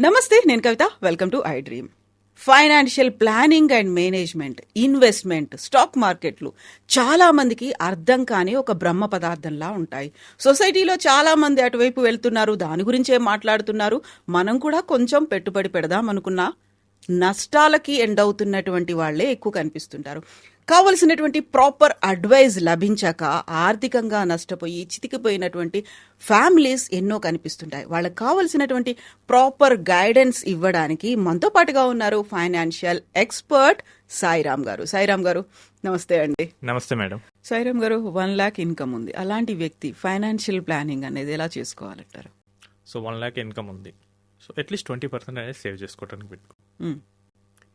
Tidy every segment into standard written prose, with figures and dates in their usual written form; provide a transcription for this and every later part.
నమస్తే, నేను Kavitha. Welcome to I dream. Financial planning and management, investment, stock మార్కెట్లు చాలా మందికి అర్థం కాని ఒక బ్రహ్మ పదార్థంలా ఉంటాయి. సొసైటీలో చాలా మంది అటువైపు వెళ్తున్నారు, దాని గురించే మాట్లాడుతున్నారు. మనం కూడా కొంచెం పెట్టుబడి పెడదాం అనుకున్నా నష్టాలకి ఎండ్ అవుతున్నటువంటి వాళ్లే ఎక్కువ కనిపిస్తుంటారు. కావలసినటువంటి ప్రాపర్ అడ్వైజ్ లభించాక ఆర్థికంగా నష్టపోయి చితికిపోయినటువంటి ఫ్యామిలీస్ ఎన్నో కనిపిస్తుంటాయి. వాళ్ళకి కావలసినటువంటి ప్రాపర్ గైడెన్స్ ఇవ్వడానికి మనతో పాటుగా ఉన్నారు ఫైనాన్షియల్ ఎక్స్పర్ట్ సాయిరామ్ గారు. సాయిరామ్ గారు, నమస్తే అండి. నమస్తే మేడం. సాయిరామ్ గారు, 1 lakh ఇన్కమ్ ఉంది, అలాంటి వ్యక్తి ఫైనాన్షియల్ ప్లానింగ్ అనేది ఎలా చేసుకోవాలంటారు? సో 1 lakh ఇన్కమ్ ఉంది, సో అట్లీస్ట్ 20% అనేది సేవ్ చేసుకోవడానికి పెట్టుకో.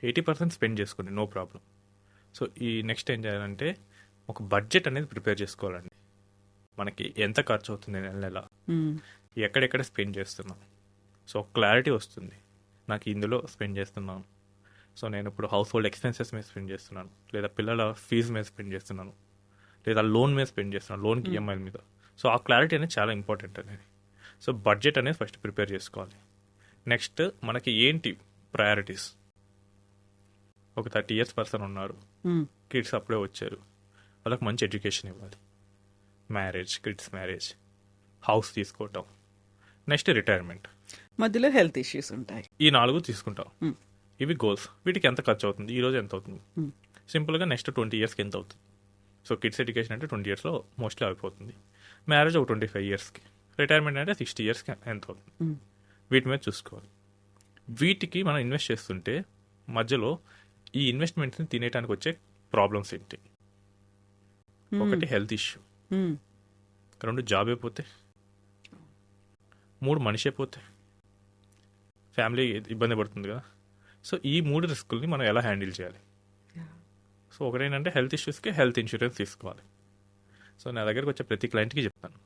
80% స్పెండ్ చేసుకోండి, నో ప్రాబ్లం. సో ఈ నెక్స్ట్ ఏం చేయాలంటే ఒక బడ్జెట్ అనేది ప్రిపేర్ చేసుకోవాలండి. మనకి ఎంత ఖర్చు అవుతుంది నెల నెల, ఎక్కడెక్కడ స్పెండ్ చేస్తున్నాం, సో క్లారిటీ వస్తుంది. నాకు ఇందులో స్పెండ్ చేస్తున్నాను, సో నేను ఇప్పుడు హౌస్ హోల్డ్ ఎక్స్పెన్సెస్ మీద స్పెండ్ చేస్తున్నాను, లేదా పిల్లల ఫీజు మీద స్పెండ్ చేస్తున్నాను, లేదా లోన్ మీద స్పెండ్ చేస్తున్నాను, లోన్కి ఈఎంఐల మీద. సో ఆ క్లారిటీ అనేది చాలా ఇంపార్టెంట్ అనేది. సో బడ్జెట్ అనేది ఫస్ట్ ప్రిపేర్ చేసుకోవాలి. నెక్స్ట్ మనకి ఏంటి ప్రయారిటీస్. ఒక 30 years పర్సన్ ఉన్నారు, కిడ్స్ అప్పుడే వచ్చారు, వాళ్ళకి మంచి ఎడ్యుకేషన్ ఇవ్వాలి, మ్యారేజ్, కిడ్స్ మ్యారేజ్, హౌస్ తీసుకోవటం, నెక్స్ట్ రిటైర్మెంట్, మధ్యలో హెల్త్ ఇష్యూస్ ఉంటాయి. ఈ 4 తీసుకుంటాం. ఇవి గోల్స్. వీటికి ఎంత ఖర్చు అవుతుంది, ఈ రోజు ఎంత అవుతుంది, సింపుల్గా నెక్స్ట్ 20 yearsకి ఎంత అవుతుంది. సో కిడ్స్ ఎడ్యుకేషన్ అంటే 20 yearsలో మోస్ట్లీ అయిపోతుంది. మ్యారేజ్ ఒక 25 yearsకి, రిటైర్మెంట్ అంటే 60 yearsకి ఎంత అవుతుంది, వీటి మీద చూసుకోవాలి. వీటికి మనం ఇన్వెస్ట్ చేస్తుంటే మధ్యలో ఈ ఇన్వెస్ట్మెంట్ని తినేయడానికి వచ్చే ప్రాబ్లమ్స్ ఏంటి? ఒకటి హెల్త్ ఇష్యూ, 2 జాబ్ అయిపోతే, 3 మనిషి అయిపోతే, ఫ్యామిలీ ఇబ్బంది పడుతుంది కదా. సో ఈ 3 రిస్కుల్ని మనం ఎలా హ్యాండిల్ చేయాలి? సో ఒకటేంటంటే హెల్త్ ఇష్యూస్కి హెల్త్ ఇన్సూరెన్స్ తీసుకోవాలి. సో నా దగ్గరకు వచ్చే ప్రతి క్లయింట్కి చెప్తాను,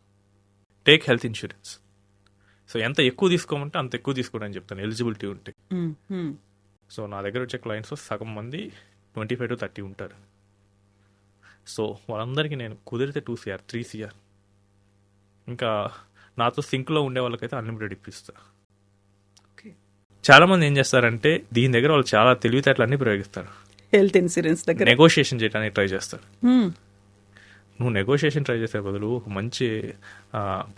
టేక్ హెల్త్ ఇన్సూరెన్స్. సో ఎంత ఎక్కువ తీసుకోమంటే అంత ఎక్కువ తీసుకోండి అని చెప్తాను, ఎలిజిబిలిటీ ఉంటే. సో నా దగ్గర వచ్చే క్లయింట్స్ సగం మంది 25 to 30 ఉంటారు. సో వాళ్ళందరికీ నేను కుదిరితే 2 CR 3 CR, ఇంకా నాతో సింక్లో ఉండే వాళ్ళకైతే అన్లిమిటెడ్ ఇప్పిస్తా. చాలా మంది ఏం చేస్తారంటే దీని దగ్గర వాళ్ళు చాలా తెలివితేటలు అన్ని ప్రయోగిస్తారు. హెల్త్ ఇన్సూరెన్స్ దగ్గర నెగోషియేషన్ చేయడానికి ట్రై చేస్తారు. నువ్వు నెగోషియేషన్ ట్రై చేసే బదులు ఒక మంచి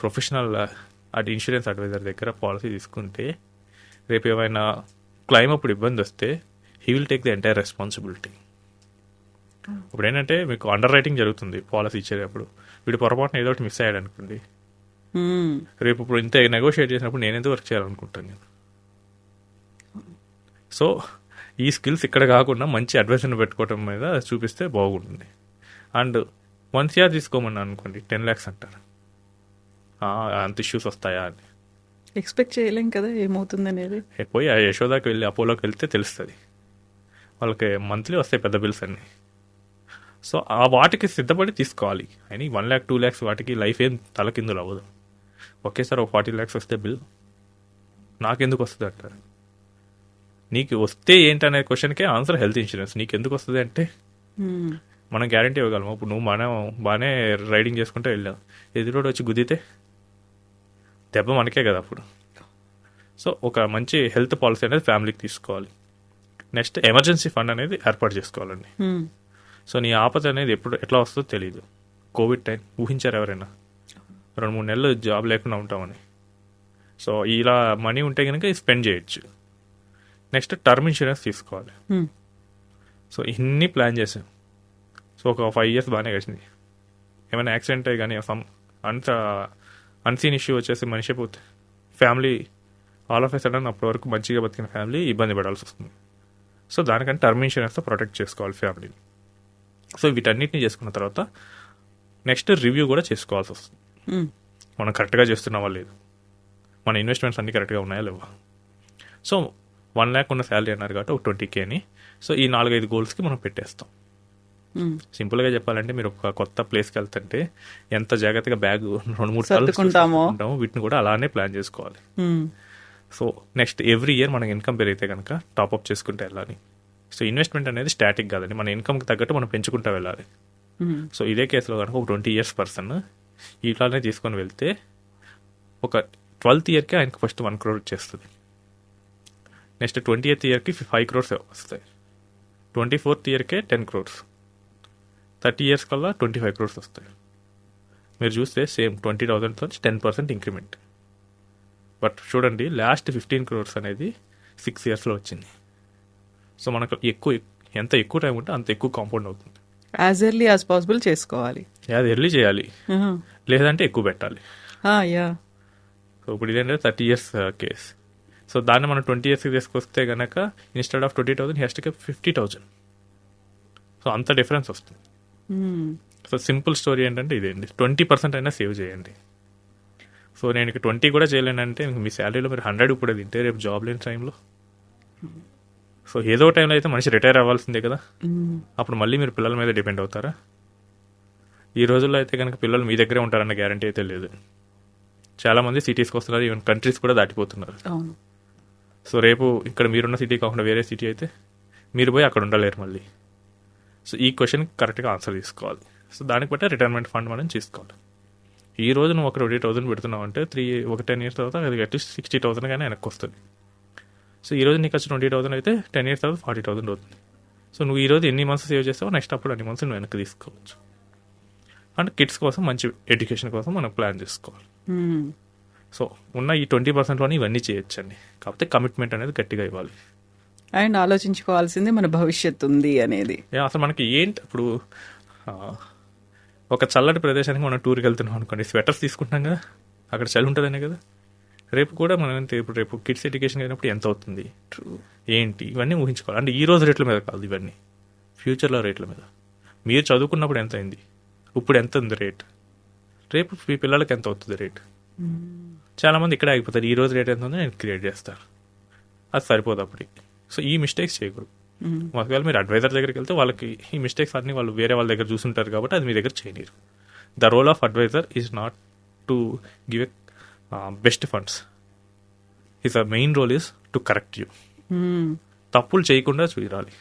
ప్రొఫెషనల్ ఇన్సూరెన్స్ అడ్వైజర్ దగ్గర పాలసీ తీసుకుంటే రేపు ఏమైనా క్లైమ్ అప్పుడు ఇబ్బంది వస్తే he will take the entire responsibility. ఇప్పుడు ఏంటంటే మీకు అండర్ రైటింగ్ జరుగుతుంది పాలసీ ఇచ్చేటప్పుడు, వీడు పొరపాటున ఏదో ఒకటి మిస్ అయ్యాడు అనుకోండి, రేపు ఇప్పుడు ఇంత నెగోషియేట్ చేసినప్పుడు నేను ఎంత వర్క్ చేయాలనుకుంటాను నేను. సో ఈ స్కిల్స్ ఇక్కడ కాకుండా మంచి అడ్వైజర్ని పెట్టుకోవడం మీద చూపిస్తే బాగుంటుంది. అండ్ 1 CR తీసుకోమన్నా అనుకోండి 10 lakhs అంటారు, అంత ఇష్యూస్ వస్తాయా అని ఎక్స్పెక్ట్ చేయలేం కదా ఏమవుతుంది అనేది. పోయి ఆ యశోదాకి వెళ్ళి అపోలోకి వెళ్తే తెలుస్తుంది, వాళ్ళకి మంత్లీ వస్తాయి పెద్ద బిల్స్ అన్నీ. సో ఆ వాటికి సిద్ధపడి తీసుకోవాలి. అని 1 lakh 2 lakhs వాటికి లైఫ్ ఏం తలకిందులు అవ్వదు. ఒకేసారి ఒక 40 lakhs వస్తే బిల్ నాకెందుకు వస్తుంది అంటారు. నీకు వస్తే ఏంటనే క్వశ్చన్కే ఆన్సర్ హెల్త్ ఇన్సూరెన్స్. నీకు ఎందుకు వస్తుంది అంటే మనం గ్యారంటీ ఇవ్వగలము. ఇప్పుడు నువ్వు బాగానే రైడింగ్ చేసుకుంటే వెళ్ళావు, ఎదురోడు వచ్చి గుద్దితే దెబ్బ మనకే కదా అప్పుడు. సో ఒక మంచి హెల్త్ పాలసీ అనేది ఫ్యామిలీకి తీసుకోవాలి. నెక్స్ట్ ఎమర్జెన్సీ ఫండ్ అనేది ఏర్పాటు చేసుకోవాలండి. సో నీ ఆపద అనేది ఎప్పుడు ఎట్లా వస్తుందో తెలియదు. కోవిడ్ టైం ఊహించారు ఎవరైనా? 2-3 నెలలు జాబ్ లేకుండా ఉంటామని. సో ఇలా మనీ ఉంటే కనుక స్పెండ్ చేయొచ్చు. నెక్స్ట్ టర్మ్ ఇన్సూరెన్స్ తీసుకోవాలి. సో ఇన్ని ప్లాన్ చేసాం. సో ఒక 5 years బాగానే గడిచింది. ఏమైనా యాక్సిడెంట్ అయ్యి కానీ అంత అన్సీన్ ఇష్యూ వచ్చేసి మనిషి పోతే family all of a sudden అప్పటి వరకు మంచిగా బతికిన ఫ్యామిలీ ఇబ్బంది పడాల్సి వస్తుంది. సో దానికంటే టర్మ్ ఇన్సూరెన్స్తో ప్రొటెక్ట్ చేసుకోవాలి ఫ్యామిలీని. సో వీటన్నిటిని చేసుకున్న తర్వాత నెక్స్ట్ రివ్యూ కూడా చేసుకోవాల్సి వస్తుంది. మనం కరెక్ట్గా చేస్తున్నావా లేదు, మన ఇన్వెస్ట్మెంట్స్ అన్నీ కరెక్ట్గా ఉన్నాయా లేవా. సో 1 lakh ఉన్న శాలరీ అన్నారు కాబట్టి ఒక 20K అని. సో ఈ 4-5 గోల్స్కి మనం పెట్టేస్తాం. సింపుల్గా చెప్పాలంటే మీరు ఒక కొత్త ప్లేస్కి వెళ్తుంటే ఎంత జాగ్రత్తగా బ్యాగ్ 2-3 సర్దుకుంటామో వీటిని కూడా అలానే ప్లాన్ చేసుకోవాలి. సో నెక్స్ట్ ఎవ్రీ ఇయర్ మనకి ఇన్కమ్ పెరిగితే కనుక టాప్అప్ చేసుకుంటూ వెళ్ళాలి. సో ఇన్వెస్ట్మెంట్ అనేది స్టాటిక్ కాదండి, మన ఇన్కమ్కి తగ్గట్టు మనం పెంచుకుంటూ వెళ్ళాలి. సో ఇదే కేసులో కనుక ఒక 20 years పర్సన్ ఇట్లానే తీసుకొని వెళ్తే ఒక 12th yearకే ఆయనకు ఫస్ట్ 1 crore వచ్చేస్తుంది. నెక్స్ట్ 20th ఇయర్కి 5 crores వస్తాయి, 24th ఇయర్కే 10 crores, 30 years కల్లా 25 crores వస్తాయి. మీరు చూస్తే సేమ్ 20,000తో 10% ఇంక్రిమెంట్. బట్ చూడండి లాస్ట్ 15 crores అనేది 6 yearsలో వచ్చింది. సో మనకు ఎంత ఎక్కువ టైం ఉంటే అంత ఎక్కువ కాంపౌండ్ అవుతుంది. యాజ్ ఎర్లీ యాజ్ పాసిబుల్ చేసుకోవాలి. అది ఎర్లీ చేయాలి, లేదంటే ఎక్కువ పెట్టాలి. యా. సో ఇప్పుడు ఇదేంటంటే 30 years కేస్. సో దాన్ని మనం 20 yearsకి తీసుకొస్తే కనుక instead of 20,000 has to keep 50,000. So అంత డిఫరెన్స్ వస్తుంది. సో సింపుల్ స్టోరీ ఏంటంటే ఇదేంటి, 20% అయినా సేవ్ చేయండి. సో నేను 20 కూడా చేయలేనంటే మీ శాలరీలో మీరు 100 ఇప్పుడు తింటే రేపు జాబ్ లేని టైంలో, సో ఏదో టైంలో అయితే మనిషి రిటైర్ అవ్వాల్సిందే కదా, అప్పుడు మళ్ళీ మీరు పిల్లల మీద డిపెండ్ అవుతారా? ఈ రోజుల్లో అయితే కనుక పిల్లలు మీ దగ్గరే ఉంటారన్న గ్యారంటీ అయితే లేదు. చాలామంది సిటీస్కి వస్తున్నారు, ఈవెన్ కంట్రీస్ కూడా దాటిపోతున్నారు. సో రేపు ఇక్కడ మీరున్న సిటీ కాకుండా వేరే సిటీ అయితే మీరు పోయి అక్కడ ఉండలేరు మళ్ళీ. సో ఈ క్వశ్చన్ కరెక్ట్గా ఆన్సర్ తీసుకోవాలి. సో దానికి బట్టే రిటైర్మెంట్ ఫండ్ మనం చేసుకోవాలి. ఈ రోజు నువ్వు ఒక 20,000 పెడుతున్నావు అంటే 10 years తర్వాత అది అట్లీస్ట్ 60,000 కానీ వెనక్కి వస్తుంది. సో ఈ రోజు నీకు వచ్చి 20,000 అయితే 10 years తర్వాత 40,000 అవుతుంది. సో నువ్వు ఈ రోజు ఎన్ని మంత్స్ సేవ్ చేస్తావో నెక్స్ట్ అప్పుడు అన్ని మంత్స్ నువ్వు వెనక్కి తీసుకోవచ్చు. అండ్ కిడ్స్ కోసం మంచి ఎడ్యుకేషన్ కోసం మనం ప్లాన్ చేసుకోవాలి. సో ఉన్న ఈ 20%లోనే ఇవన్నీ చేయొచ్చండి. కాకపోతే కమిట్మెంట్ అనేది గట్టిగా ఇవ్వాలి. అండ్ ఆలోచించుకోవాల్సింది మన భవిష్యత్తు ఉంది అనేది. అసలు మనకి ఏంటి ఇప్పుడు ఒక చల్లటి ప్రదేశానికి మనం టూర్కి వెళ్తున్నాం అనుకోండి, స్వెటర్స్ తీసుకుంటాం కదా, అక్కడ చలి ఉంటుందనే కదా. రేపు కూడా మనం ఇప్పుడు రేపు కిడ్స్ ఎడ్యుకేషన్ అయినప్పుడు ఎంత అవుతుంది ఏంటి ఇవన్నీ ఊహించుకోవాలి. అంటే ఈ రోజు రేట్ల మీద కాదు, ఇవన్నీ ఫ్యూచర్లో రేట్ల మీద. మీరు చదువుకున్నప్పుడు ఎంత అయింది, ఇప్పుడు ఎంత ఉంది రేట్, రేపు మీ పిల్లలకి ఎంత అవుతుంది రేట్. చాలామంది ఇక్కడే ఆగిపోతారు, ఈ రోజు రేట్ ఎంత ఉందో నేను క్రియేట్ చేస్తారు, అది సరిపోదు అప్పటికి. సో ఈ మిస్టేక్స్ చేయకూడదు. ఒకవేళ మీరు అడ్వైజర్ దగ్గరికి వెళ్తే వాళ్ళకి ఈ మిస్టేక్స్ అన్ని వాళ్ళు వేరే వాళ్ళ దగ్గర చూసుంటారు కాబట్టి అది మీ దగ్గర చేయలేరు. The role of advisor is not to give a best funds, his main role is to correct you. తప్పులు చేయకుండా చూడాలి,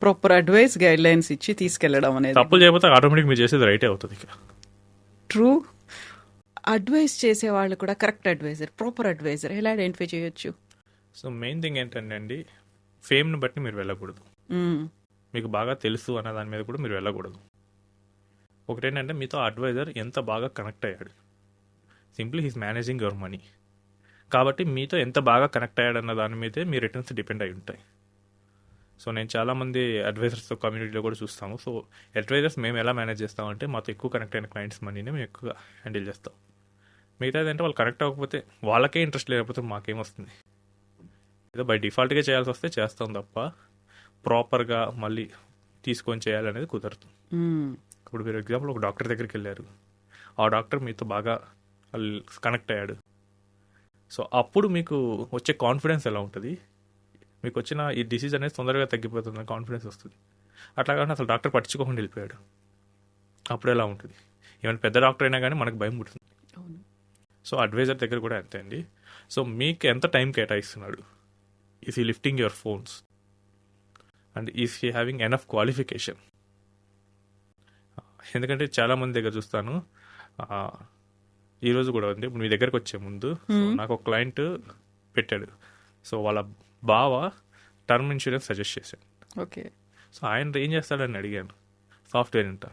ప్రాపర్ అడ్వైస్ గైడ్ లైన్స్ ఇచ్చి తీసుకెళ్లడం అనేది. తప్పులు చేయకపోతే ఆటోమేటిక్ మీరు చేసేది రైటే అవుతుంది. ట్రూ. అడ్వైస్ చేసే వాళ్ళు కూడా కరెక్ట్ అడ్వైజర్, ప్రాపర్ అడ్వైజర్ ఎలా ఐడెంటిఫై చేయొచ్చు? సో మెయిన్ థింగ్ ఏంటంటే అండి, ఫేమ్ని బట్టి మీరు వెళ్ళకూడదు, మీకు బాగా తెలుసు అన్న దాని మీద కూడా మీరు వెళ్ళకూడదు. ఒకటేంటంటే మీతో అడ్వైజర్ ఎంత బాగా కనెక్ట్ అయ్యాడు, simply he's managing your money. కాబట్టి మీతో ఎంత బాగా కనెక్ట్ అయ్యాడు అన్న దాని మీదే మీ రిటర్న్స్ డిపెండ్ అయి ఉంటాయి. సో నేను చాలామంది అడ్వైజర్స్తో కమ్యూనిటీలో కూడా చూస్తాము. సో అడ్వైజర్స్ మేము ఎలా మేనేజ్ చేస్తామంటే మాతో ఎక్కువ కనెక్ట్ అయిన క్లయింట్స్ మనీని మేము ఎక్కువగా హ్యాండిల్ చేస్తాం. మిగతాది అంటే వాళ్ళు కనెక్ట్ అవ్వకపోతే వాళ్ళకే ఇంట్రెస్ట్ లేకపోతే మాకేమొస్తుంది, ఏదో బై డిఫాల్ట్గా చేయాల్సి వస్తే చేస్తాం తప్ప ప్రాపర్గా మళ్ళీ తీసుకొని చేయాలనేది కుదరదు. ఇప్పుడు మీరు ఎగ్జాంపుల్ ఒక డాక్టర్ దగ్గరికి వెళ్ళారు, ఆ డాక్టర్ మీతో బాగా కనెక్ట్ అయ్యాడు. సో అప్పుడు మీకు వచ్చే కాన్ఫిడెన్స్ ఎలా ఉంటుంది, మీకు వచ్చిన ఈ డిసీజ్ అనేది తొందరగా తగ్గిపోతుంది, కాన్ఫిడెన్స్ వస్తుంది. అట్లా కానీ అసలు డాక్టర్ పట్టించుకోకుండా వెళ్ళిపోయాడు, అప్పుడు ఎలా ఉంటుంది? ఈవెన్ పెద్ద డాక్టర్ అయినా కానీ మనకు భయం పుడుతుంది. సో అడ్వైజర్ దగ్గర కూడా అంతే అండి. సో మీకు ఎంత టైం కేటాయిస్తున్నాడు, is he lifting your phones and is he having enough qualification. ఎందుకంటే చాలామంది దగ్గర చూస్తాను, ఈరోజు కూడా ఉంది, ఇప్పుడు మీ దగ్గరకు వచ్చే ముందు నాకు ఒక క్లయింట్ పెట్టాడు. సో వాళ్ళ బావ టర్మ్ ఇన్సూరెన్స్ సజెస్ట్ చేశాడు. ఓకే. సో ఆయన ఏం చేస్తాడని అడిగాను, సాఫ్ట్వేర్ అంట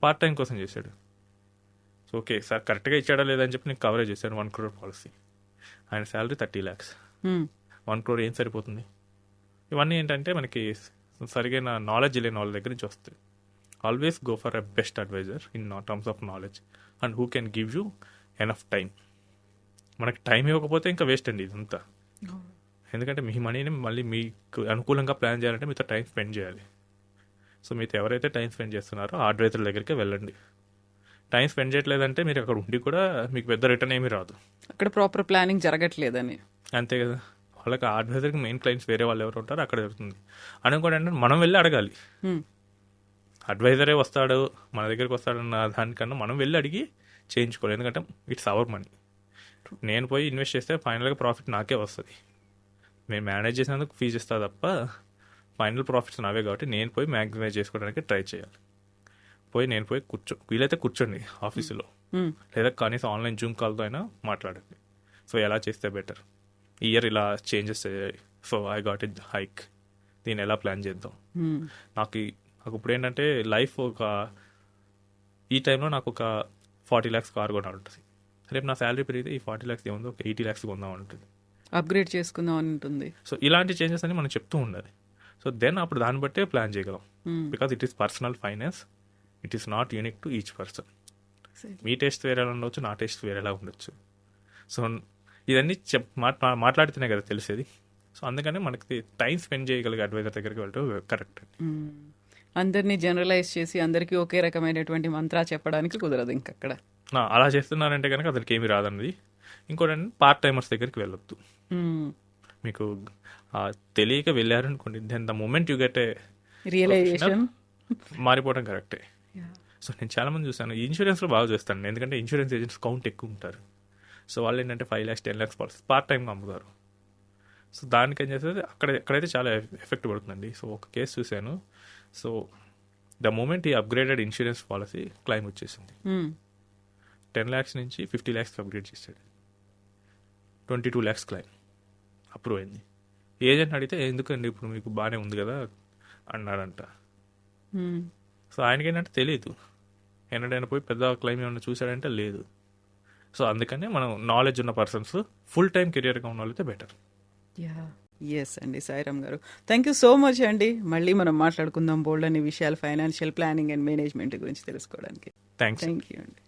పార్ట్ టైం కోసం చేశాడు. సో ఓకే సార్ కరెక్ట్గా ఇచ్చాడా లేదని చెప్పి నేను కవరేజ్ చేశాను 1 crore పాలసీ. ఆయన శాలరీ 30 lakhs. 1 crore ఏం సరిపోతుంది? ఇవన్నీ ఏంటంటే మనకి సరిగైన నాలెడ్జ్ లేని వాళ్ళ దగ్గర నుంచి వస్తాయి. Always go for a best advisor in terms of knowledge and who can give you enough time. మనకి టైం ఇవ్వకపోతే ఇంకా వేస్ట్ అండి ఇదంతా. ఎందుకంటే మీ మనీని మళ్ళీ మీకు అనుకూలంగా ప్లాన్ చేయాలంటే మీతో టైం స్పెండ్ చేయాలి. సో మీతో ఎవరైతే టైం స్పెండ్ చేస్తున్నారో ఆ అడ్వైజర్ దగ్గరికి వెళ్ళండి. టైం స్పెండ్ చేయట్లేదంటే మీరు అక్కడ ఉండి కూడా మీకు పెద్ద రిటర్న్ ఏమీ రాదు, అక్కడ ప్రాపర్ ప్లానింగ్ జరగట్లేదని. అంతే కదా. వాళ్ళకి ఆ అడ్వైజర్కి మెయిన్ క్లయింట్స్ వేరే వాళ్ళు ఎవరు ఉంటారో అక్కడ జరుగుతుంది. అనుకోండి అంటే మనం వెళ్ళి అడగాలి. అడ్వైజరే వస్తాడు మన దగ్గరికి వస్తాడన్న దానికన్నా మనం వెళ్ళి అడిగి చేయించుకోవాలి. ఎందుకంటే ఇట్స్ అవర్ మనీ. నేను పోయి ఇన్వెస్ట్ చేస్తే ఫైనల్గా ప్రాఫిట్ నాకే వస్తుంది. మేము మేనేజ్ చేసినందుకు ఫీజు ఇస్తా తప్ప ఫైనల్ ప్రాఫిట్స్ నావే. కాబట్టి నేను పోయి మ్యాక్సిమైజ్ చేసుకోవడానికి ట్రై చేయాలి. నేను పోయి వీలైతే కూర్చోండి ఆఫీసులో, లేదా కనీసం ఆన్లైన్ జూమ్ కాల్తో అయినా మాట్లాడండి. సో ఎలా చేస్తే బెటర్. ఇయర్ ఇలా చేంజెస్ అయ్యాయి, so I got it hike, దీన్ని ఎలా ప్లాన్ చేద్దాం. నాకు ఇప్పుడు ఏంటంటే లైఫ్ ఈ టైంలో నాకు ఒక 40 lakhs కార్ కొనాలి ఉంటుంది. రేపు నా శాలరీ పెరిగితే ఈ 40 lakhs ఏముందో ఒక 80 lakhs కొందాం ఉంటుంది. అప్గ్రేడ్ చేసుకుందాం అని ఉంటుంది. సో ఇలాంటి చేంజెస్ అని మనం చెప్తూ ఉండాలి. సో దెన్ అప్పుడు దాన్ని బట్టే ప్లాన్ చేయగలం. Because it is personal finance, it is not unique to each person. Me taste వేరేలా ఉండొచ్చు, నా టేస్ట్ వేరేలా ఉండొచ్చు. సో ఇవన్నీ మాట్లాడితేనే కదా తెలిసేది. సో అందుకని మనకి టైం స్పెండ్ చేయగలిగే అడ్వైజర్ దగ్గరికి వెళ్ళటం కరెక్ట్. అందరినీ జనరలైజ్ చేసి అందరికీ ఒకే రకమైనటువంటి మంత్రా చెప్పడానికి కుదరదు ఇంకక్కడ. అలా చేస్తున్నారంటే కనుక అతనికి ఏమి రాదన్నది. ఇంకోటి పార్ట్ టైమర్స్ దగ్గరికి వెళ్ళొద్దు. మీకు తెలియక వెళ్ళారనుకోండి, then the moment you get a realization మారిపోవడం కరెక్టే. సో నేను చాలా మంది చూసాను, ఇన్సూరెన్స్లో బాగా చూస్తాను, ఎందుకంటే ఇన్సూరెన్స్ ఏజెంట్స్ కౌంట్ ఎక్కువ ఉంటారు. సో వాళ్ళు ఏంటంటే 5 lakhs 10 lakhs పాలసీ పార్ట్ టైంగా అమ్ముతారు. సో దానికి ఏం చేస్తుంది, అక్కడైతే చాలా ఎఫెక్ట్ పడుతుందండి. సో ఒక కేసు చూశాను. సో ద మూమెంట్ ఈ అప్గ్రేడెడ్ ఇన్సూరెన్స్ పాలసీ క్లైమ్ వచ్చేసింది. 10 lakhs నుంచి 50 lakhs అప్గ్రేడ్ చేశాడు. 22 lakhs క్లైమ్ అప్రూవ్ అయింది. ఏజెంట్ అడిగితే ఎందుకండి ఇప్పుడు మీకు బాగానే ఉంది కదా అన్నాడంట. సో ఆయనకి ఏంటంటే తెలియదు, ఏంటంటే పోయి పెద్ద క్లైమ్ ఏమన్నా చూశాడంటే లేదు. సో అందుకనే మనం నాలెడ్జ్ ఉన్న పర్సన్స్, ఫుల్ టైం కెరియర్గా ఉన్న వాళ్ళైతే బెటర్. ఎస్ అండి, సాయిరామ్ గారు, థ్యాంక్ యూ సో మచ్ అండి. మళ్ళీ మనం మాట్లాడుకుందాం బోల్డ్ అనే విషయాలు ఫైనాన్షియల్ ప్లానింగ్ అండ్ మేనేజ్మెంట్ గురించి తెలుసుకోవడానికి. థ్యాంక్ యూ అండి.